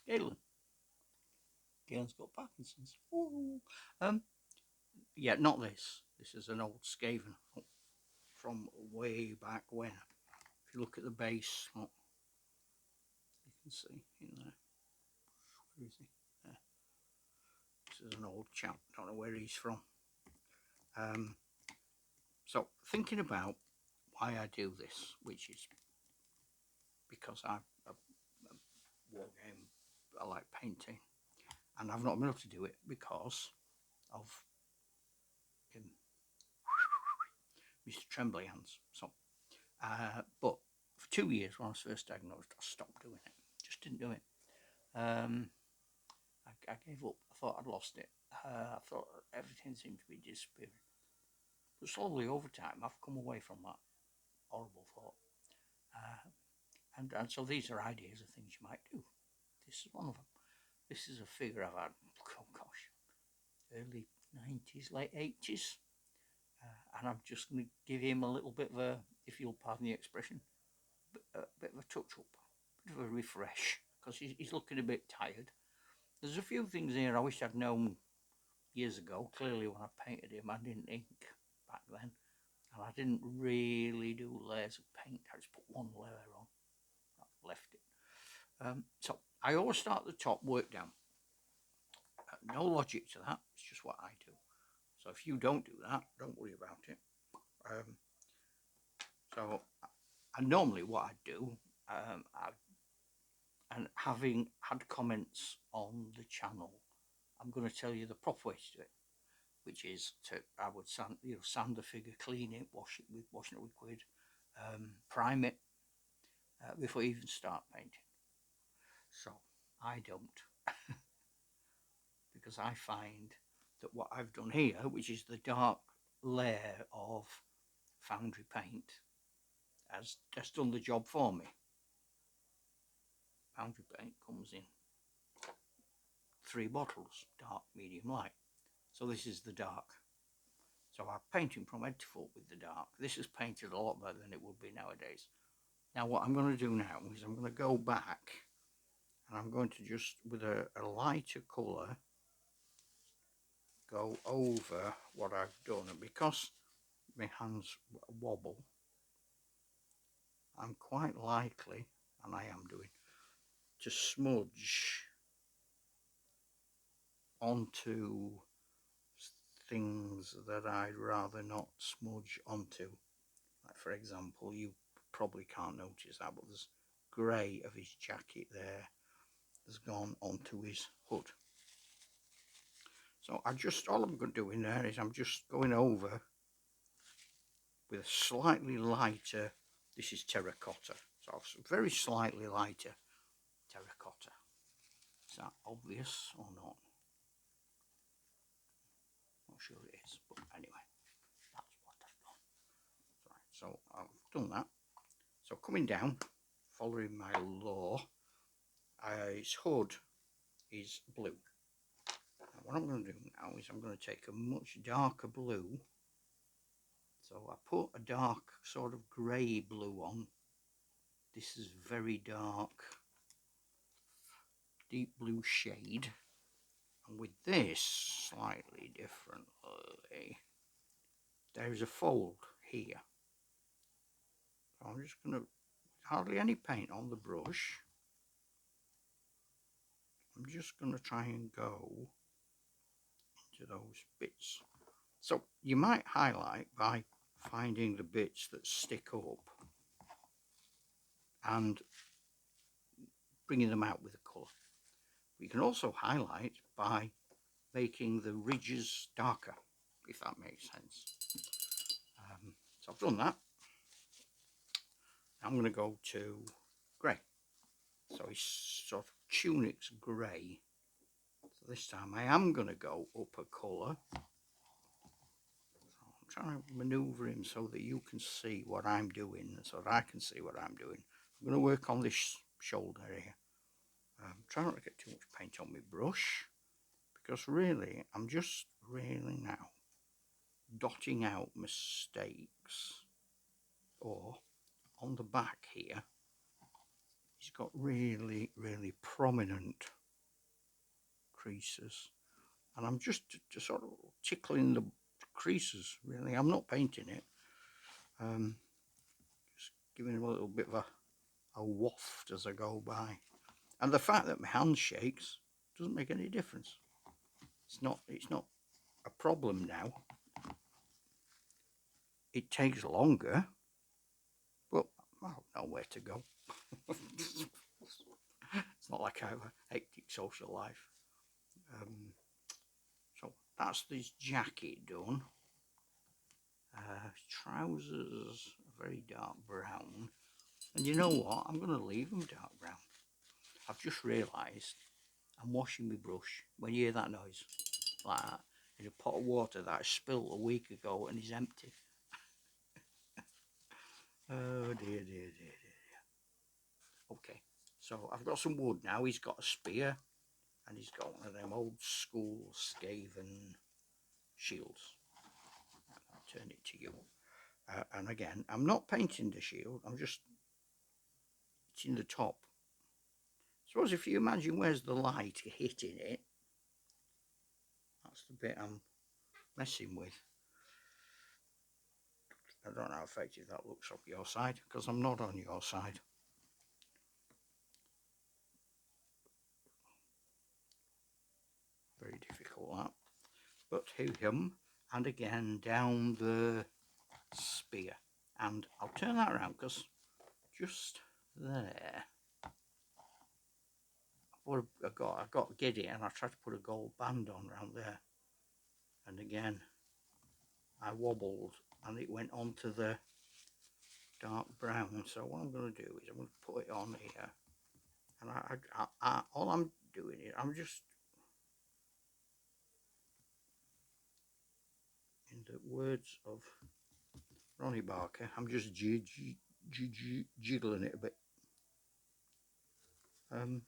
It's Galen. Galen's got Parkinson's. Ooh. Yeah, not this. This is an old Skaven from way back when. If you look at the base, look, you can see in there. Where is he? There. This is an old chap. Don't know where he's from. So thinking about why I do this, which is because I'm a war game. I like painting, and I've not been able to do it because of Mr. Trembly hands. So, but for 2 years when I was first diagnosed, I stopped doing it. Just didn't do it. I gave up. I thought I'd lost it. I thought everything seemed to be disappearing. But slowly over time, I've come away from that horrible thought. And so these are ideas of things you might do. This is one of them. This is a figure I've had, oh gosh, early 90s, late 80s. And I'm just going to give him a little bit of a, if you'll pardon the expression, a bit of a touch-up, a bit of a refresh, because he's looking a bit tired. There's a few things here I wish I'd known years ago. Clearly when I painted him, I didn't ink back then, and I didn't really do layers of paint. I just put one layer on, I left it. So I always start at the top, work down. No logic to that, it's just what I do. So if you don't do that, don't worry about it. And normally what I do, and having had comments on the channel, I'm going to tell you the proper way to do it, which is I would sand the figure, clean it, washing it with liquid, prime it before you even start painting. So I don't, because I find that what I've done here, which is the dark layer of foundry paint, has just done the job for me. Foundry paint comes in 3 bottles, dark, medium, light. So this is the dark. So I'm painting from head to foot with the dark. This is painted a lot better than it would be nowadays. Now what I'm going to do now is I'm going to go back and I'm going to just, with a lighter colour, go over what I've done. And because my hands wobble, I'm quite likely, and I am doing, to smudge onto things that I'd rather not smudge onto. Like for example, you probably can't notice that, but there's grey of his jacket there has gone onto his hood. So all I'm going to do in there is I'm just going over with a slightly lighter, this is terracotta, so very slightly lighter terracotta. Is that obvious or not? Not sure it is, but anyway, that's what I've done. Right, so I've done that. So coming down, following my law, his hood is blue. Now what I'm going to do now is I'm going to take a much darker blue. So I put a dark sort of grey blue on. This is very dark, deep blue shade. And with this, slightly differently, there's a fold here. So I'm just going to, hardly any paint on the brush, I'm just going to try and go into those bits. So you might highlight by finding the bits that stick up and bringing them out with a colour. You can also highlight by making the ridges darker, if that makes sense. So I've done that. I'm going to go to grey. So his sort of tunic's grey. So this time I am going to go up a colour. So I'm trying to manoeuvre him so that you can see what I'm doing, so that I can see what I'm doing. I'm going to work on this shoulder here. Try not to get too much paint on my brush, because really I'm just really now dotting out mistakes. Or on the back here, he's he's got really, really prominent creases, and I'm just sort of tickling the creases, really. I'm not painting it, just giving him a little bit of a waft as I go by. And the fact that my hand shakes doesn't make any difference. It's not a problem now. It takes longer, but I don't know where to go. It's not like I have a hectic social life. So that's this jacket done. Trousers are very dark brown. And you know what? I'm going to leave them dark brown. I've just realised I'm washing my brush. When you hear that noise, like that, in a pot of water that I spilled a week ago and is empty. Oh dear, dear, dear, dear. Okay, so I've got some wood now. He's got a spear, and he's got one of them old school Skaven shields. I'll turn it to you. And again, I'm not painting the shield. I'm just, it's in the top. Suppose if you imagine where's the light hitting it, that's the bit I'm messing with. I don't know how effective that looks on your side, because I'm not on your side. Very difficult that. But him, and again down the spear. And I'll turn that around, because just there, I got giddy and I tried to put a gold band on around there. And again, I wobbled and it went onto the dark brown. So what I'm going to do is I'm going to put it on here, and all I'm doing is I'm just, in the words of Ronnie Barker, I'm just jiggling it a bit, and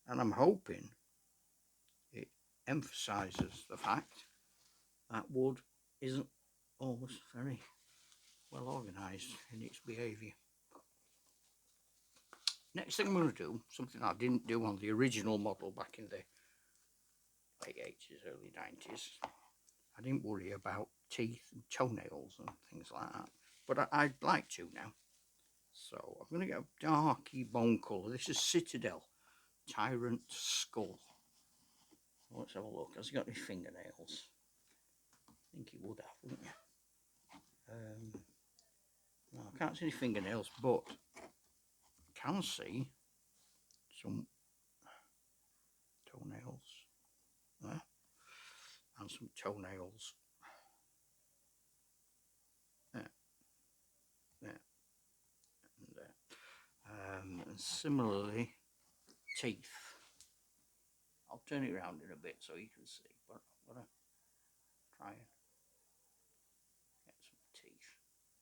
I'm hoping it emphasises the fact that wood isn't always very well organised in its behaviour. Next thing I'm going to do, something I didn't do on the original model back in the late 80s, early 90s. I didn't worry about teeth and toenails and things like that, but I'd like to now. So I'm going to get a darky bone colour. This is Citadel Tyrant Skull. Let's have a look. Has he got any fingernails? I think he would have, wouldn't you? No, I can't see any fingernails, but I can see some toenails there, and some toenails there, there, and there. And similarly, teeth. I'll turn it around in a bit so you can see, but I'm going to try and get some teeth.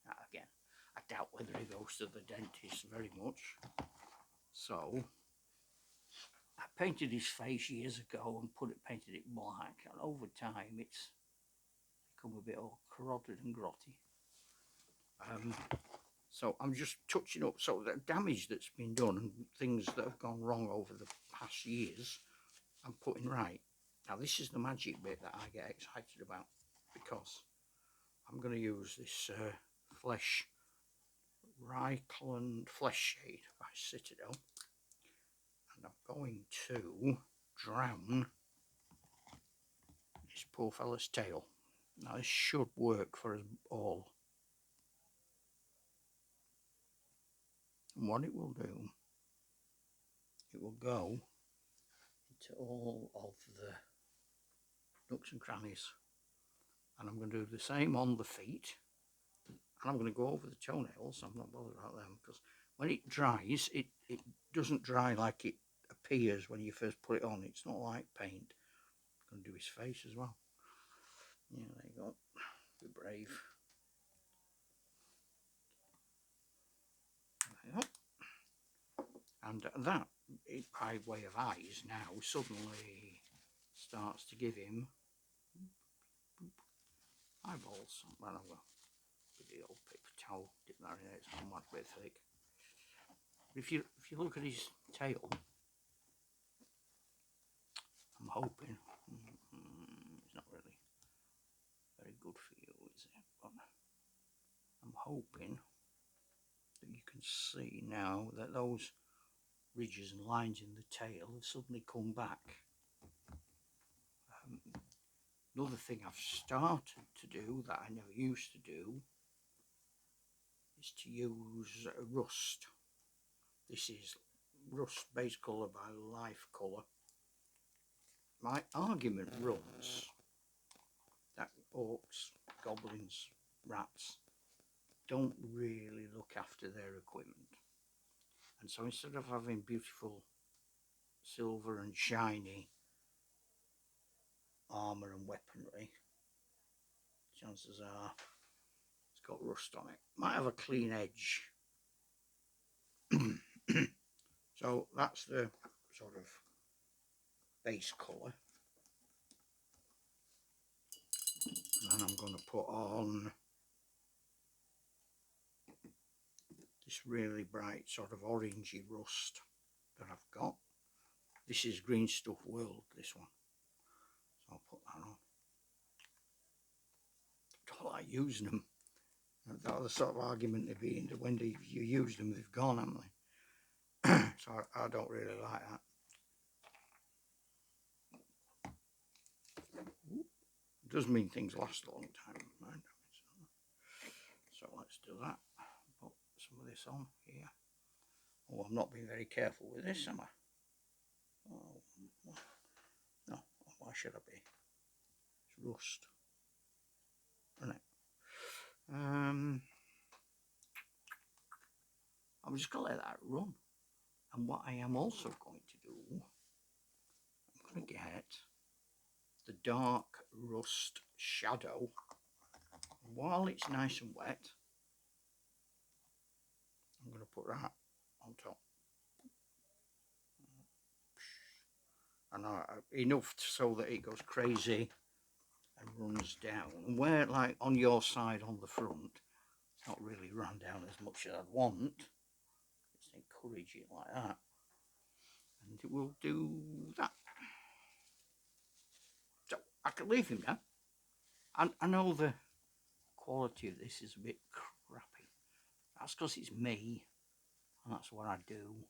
Now again, I doubt whether he goes to the dentist very much. So I painted his face years ago and painted it black, and over time it's become a bit all corroded and grotty. So I'm just touching up, so the damage that's been done and things that have gone wrong over the past years, I'm putting right. Now this is the magic bit that I get excited about, because I'm going to use this Reichland Flesh Shade by Citadel, and I'm going to drown this poor fella's tail. Now this should work for us all. And what it will do, it will go into all of the nooks and crannies. And I'm going to do the same on the feet. And I'm going to go over the toenails. I'm not bothered about them, because when it dries, it doesn't dry like it appears when you first put it on. It's not like paint. I'm going to do his face as well. Yeah, there you go. Be brave. There you go. And that, by way of eyes now, suddenly starts to give him eyeballs. Well, I've got the old paper towel, dip that in there, it's gone a bit thick. If you look at his tail, I'm hoping it's not really very good for you, is it? But I'm hoping that you can see now that those ridges and lines in the tail have suddenly come back. Another thing I've started to do that I never used to do is to use rust. This is rust base colour by Life Colour. My argument runs that orcs, goblins, rats don't really look after their equipment, and so instead of having beautiful silver and shiny armour and weaponry, chances are it's got rust on it. Might have a clean edge. So that's the sort of base colour, and I'm going to put on this really bright sort of orangey rust that I've got. This is Green Stuff World, this one, so I'll put that on. I don't like using them. That other sort of argument to be into when you use them, they've gone, haven't they? So I don't really like that. It does mean things last a long time. So let's do that. Put some of this on here. Oh, I'm not being very careful with this, am I? Oh, no, why should I be? It's rust, isn't it? I'm just going to let that run. And what I am also going to do, I'm going to get the dark rust shadow. While it's nice and wet, I'm going to put that on top. And enough so that it goes crazy and runs down. And where, like on your side on the front, it's not really run down as much as I'd want. Just encourage it like that, and it will do that. So I can leave him now. I know the quality of this is a bit crappy. That's because it's me, and that's what I do.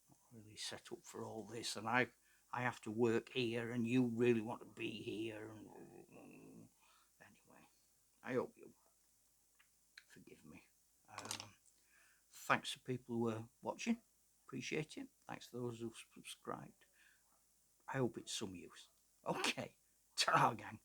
Not really set up for all this, and I have to work here, and you really want to be here. Anyway, I hope you forgive me. Thanks to people who are watching. Appreciate it. Thanks to those who've subscribed. I hope it's some use. Okay, ta-ra gang.